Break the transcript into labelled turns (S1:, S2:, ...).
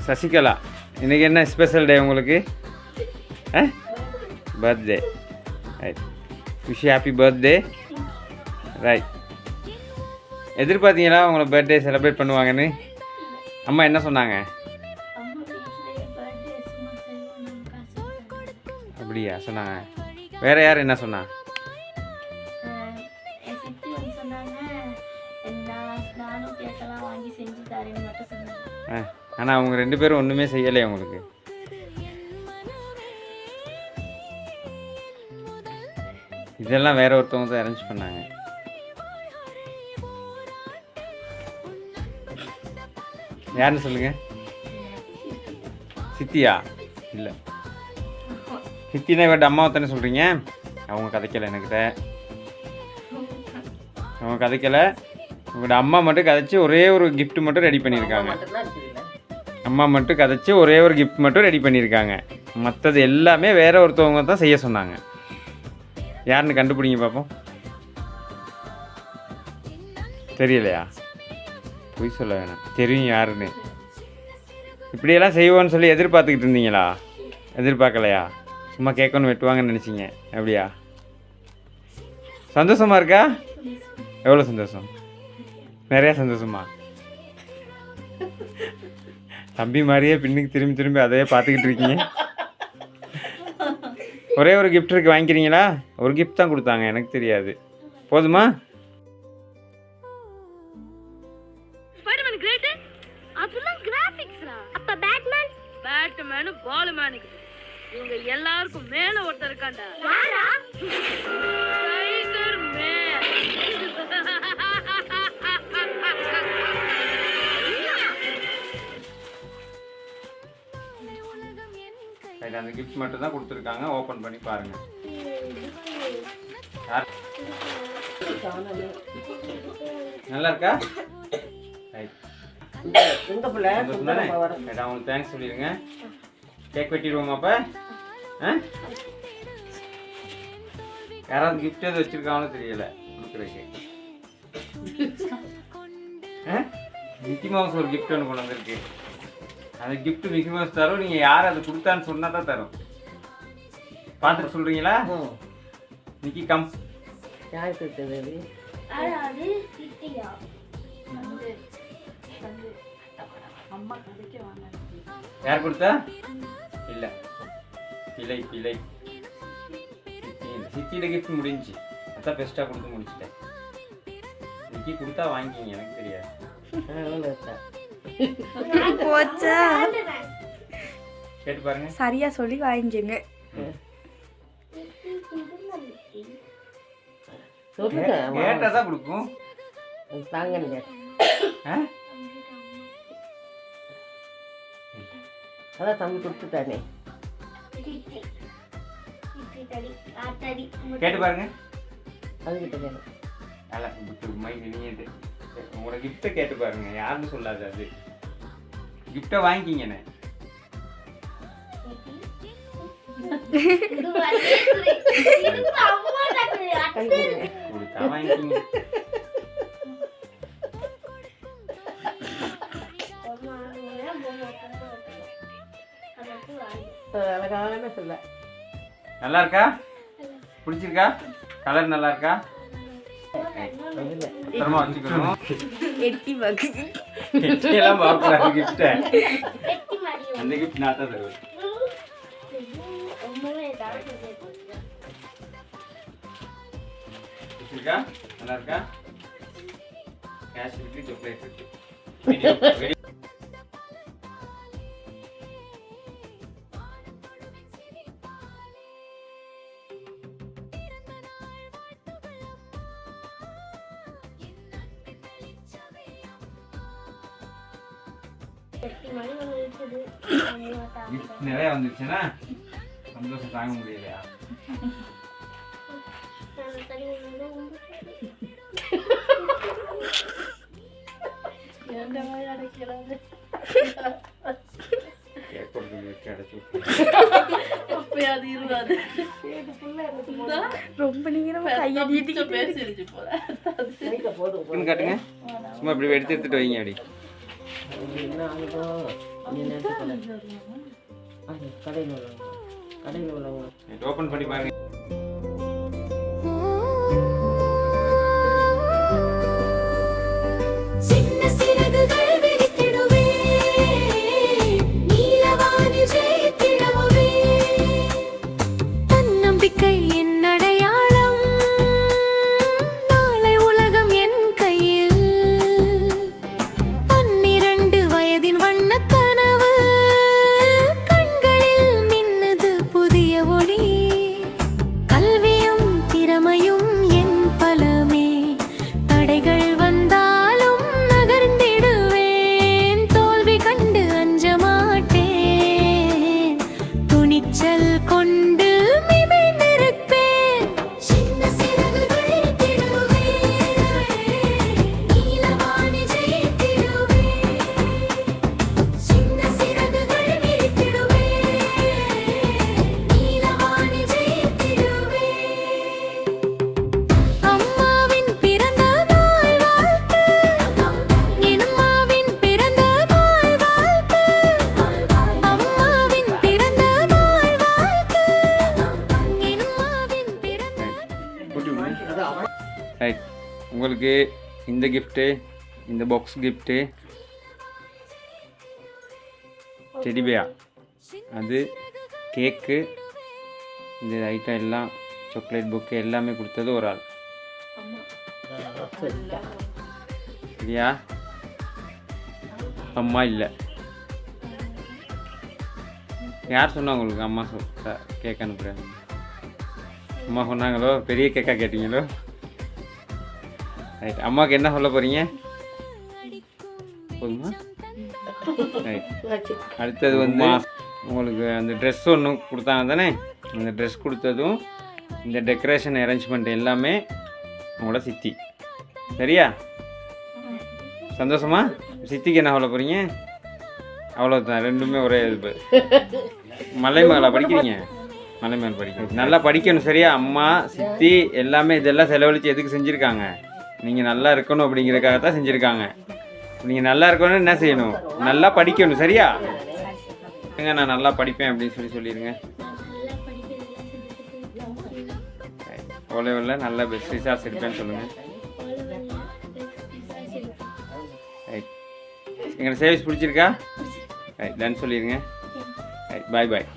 S1: சசிகலா, இன்றைக்கி என்ன special day உங்களுக்கு? Birthday. Right, wish happy birthday. Right, எதிர்பார்த்தீங்களா உங்களை பர்த்டே செலிப்ரேட் பண்ணுவாங்கன்னு? அம்மா என்ன சொன்னாங்க? அப்படியா சொன்னாங்க. வேறு யார் என்ன சொன்னா? ஆனால் அவங்க 2 பேரும் ஒன்றுமே செய்யலை உங்களுக்கு. இதெல்லாம் வேற ஒருத்தவங்க தான் அரேஞ்ச் பண்ணாங்க. யாருன்னு சொல்லுங்க. சித்தியா? இல்லை, சித்தினா இவட்ட அம்மாவை தானே சொல்கிறீங்க. அவங்க கதைக்கலை என்கிட்ட. அவங்க கதைக்கலை. உங்களோட அம்மா மட்டும் கதைச்சி ஒரே ஒரு கிஃப்ட் மட்டும் ரெடி பண்ணியிருக்காங்க. அம்மா மட்டும் கதைச்சி ஒரே ஒரு கிஃப்ட் மட்டும் ரெடி பண்ணியிருக்காங்க. மற்றது எல்லாமே வேற ஒருத்தவங்க தான் செய்ய சொன்னாங்க. யாருன்னு கண்டுபிடிங்க பார்ப்போம். தெரியலையா? பொய் சொல்ல வேணாம், தெரியும் யாருன்னு. இப்படியெல்லாம் செய்வோன்னு சொல்லி எதிர்பார்த்துக்கிட்டு இருந்தீங்களா? எதிர்பார்க்கலையா? சும்மா கேட்கணும் வெட்டுவாங்கன்னு நினச்சிங்க. அப்படியா? சந்தோஷமாக இருக்கா? எவ்வளோ சந்தோஷம்? நிறையா சந்தோஷமா? தம்பி மாதிரியே பின்னுக்கு திரும்பி திரும்பி அதையே பார்த்துக்கிட்டு இருக்கீங்க. ஒரே ஒரு கிஃப்ட் இருக்கு, வாங்கிக்கிறீங்களா? ஒரு கிஃப்ட் தான் கொடுத்தாங்க, எனக்கு தெரியாது. போதுமா?
S2: இவங்க எல்லாருக்கும் மேல ஒருத்தர் இருக்காண்டா.
S1: அந்த கிஃப்ட் மட்டும் தான் கொடுத்துருக்காங்க. ஓப்பன் பண்ணி பாருங்க. நல்லா இருக்கா? அவங்களுக்கு தேங்க்ஸ் சொல்லிடுங்க. கேக் வெட்டிடுவோமா அப்போ? யாராவது கிஃப்ட் எது வச்சுருக்காங்களோ தெரியல கொடுக்குறதுக்கு. மிக்கி மவுஸ் ஒரு கிஃப்ட் ஒன்று கொண்டு வந்திருக்கு. அந்த கிஃப்ட் மிக்கி மவுஸ் தரும். நீங்கள் யார் அதை கொடுத்தான்னு சொன்னால் தான் தரும். பார்த்துட்டு சொல்கிறீங்களா? Mickey come.
S3: யார் கொடுத்தது?
S1: யார் கொடுத்தா? இல்லை, பிழை பிழை. சித்தியோட கிஃப்ட் முடிஞ்சு, அதான் பெஸ்ட்டாக கொடுத்து முடிச்சிட்டேன். மிக்கி கொடுத்தா வாங்கிக்கிங்க, எனக்கு தெரியாது. கேட்டு பாருங்க.
S4: சரியா சொல்லி வாங்கிங்க.
S1: கேட்டாதான் கொடுக்கும்.
S3: அதான் தம்பி கொடுத்துட்டானே.
S1: கேட்டு பாருங்க. உங்களோட கிஃப்ட்டை கேட்டு பாருங்க. யாருன்னு சொல்லாது. அது கிஃப்டை வாங்கிக்கிங்கண்ணே. கொடுத்தா வாங்கிக்கிங்க.
S3: அழகான சொல்ல.
S1: நல்லா இருக்கா? பிடிச்சிருக்கா? கலர் நல்லா இருக்கா? தரமா வச்சுக்கணும். எல்லாம் பார்க்கக்கூடாது கிஃப்டை. அந்த கிஃப்ட் நான் தான் தருவேன். பிடிச்சிருக்கா? நல்லா இருக்கா? கேஷ் இருக்கு, சாக்லேட் இருக்கு. நிறைய வந்துருச்சுன்னா சந்தோஷம் தாங்க முடியலையா?
S4: ரொம்ப நேரமா கையை நீட்டிட்டு
S2: பேசிடுச்சு போல.
S1: காட்டுங்க. சும்மா இப்படி எடுத்து எடுத்துட்டு வைங்க. அப்படி
S3: என்ன ஆகுதோ நீ நேற்று கடையில் உள்ளவங்க கடையில் உள்ளவங்க
S1: ஓப்பன் பண்ணி பாருங்க.
S5: சின்ன சிறகுகள் விரித்திடுவே நீலவானில் ஜெயித்திடவே தன்னம்பிக்கை என் அடையாளம் நாளை உலகம் என் கையில் 12 வயதின் வண்ணக் கனவு கண்களில் மின்னுது புதிய ஒளி கல்வியும் திறமையும் என் பலமே தடைகள் வந்தாலும் நகர்ந்திடுவேன் தோல்வி கண்டு அஞ்ச மாட்டேன் துணிச்சல் கொண்டு நிமிர்ந்திருப்பேன் சின்ன சிறகுகள் விரித்திடுவே நீலவானில் ஜெயித்திடுவே சின்ன சிறகுகள் விரித்திடுவே நீலவானில் ஜெயித்திடுவே அம்மாவின் பிறந்த நாள் வாழ்த்து என்மாவின் பிறந்த நாள் வாழ்த்து அம்மாவின் பிறந்த நாள் வாழ்த்து என்மாவின் பிறந்த
S1: ரைட், உங்களுக்கு இந்த கிஃப்ட்டு, இந்த பாக்ஸ் கிஃப்ட்டு, டெடிபியா, அது கேக்கு, இந்த ஐட்டம் எல்லாம் சாக்லேட் புக்கு எல்லாமே கொடுத்தது ஒரு ஆள். சரியா? அம்மா இல்லை. யார் சொன்னா உங்களுக்கு அம்மா கேக் அனுப்புகிறேன்? அம்மா சொன்னாங்களோ? பெரிய கேக்காக கேட்டீங்களோ? ரைட், அம்மாவுக்கு என்ன சொல்ல போகிறீங்க? போதுமா? ரைட், அடுத்தது வந்து உங்களுக்கு அந்த ட்ரெஸ் ஒன்று கொடுத்தாங்க தானே, அந்த ட்ரெஸ் கொடுத்ததும் இந்த டெக்கரேஷன் அரேஞ்ச்மெண்ட் எல்லாமே உங்களோட சித்தி. சரியா? சந்தோஷமா? சித்திக்கு என்ன சொல்ல போகிறீங்க? அவ்வளோதான், ரெண்டுமே ஒரே இது. மலை மேலே படிக்கிறீங்க? மலை மேலே படிக்கணும், நல்லா படிக்கணும். சரியா? அம்மா சித்தி எல்லாமே இதெல்லாம் செலவழித்து எதுக்கு செஞ்சுருக்காங்க? நீங்கள் நல்லா இருக்கணும் அப்படிங்கிறதுக்காக தான் செஞ்சுருக்காங்க. நீங்கள் நல்லா இருக்கணும்னு என்ன செய்யணும்? நல்லா படிக்கணும். சரியா? நான் நல்லா படிப்பேன் அப்படின்னு சொல்லிடுங்க. ஓலைவில் நல்ல பெஸ்ட் ரிசார்ட்ஸ் எடுப்பேன்னு சொல்லுங்கள். ரைட், எங்களோட சர்வீஸ் பிடிச்சிருக்கா? ரைட், டன் சொல்லிடுங்க. ரைட், பாய் பாய்.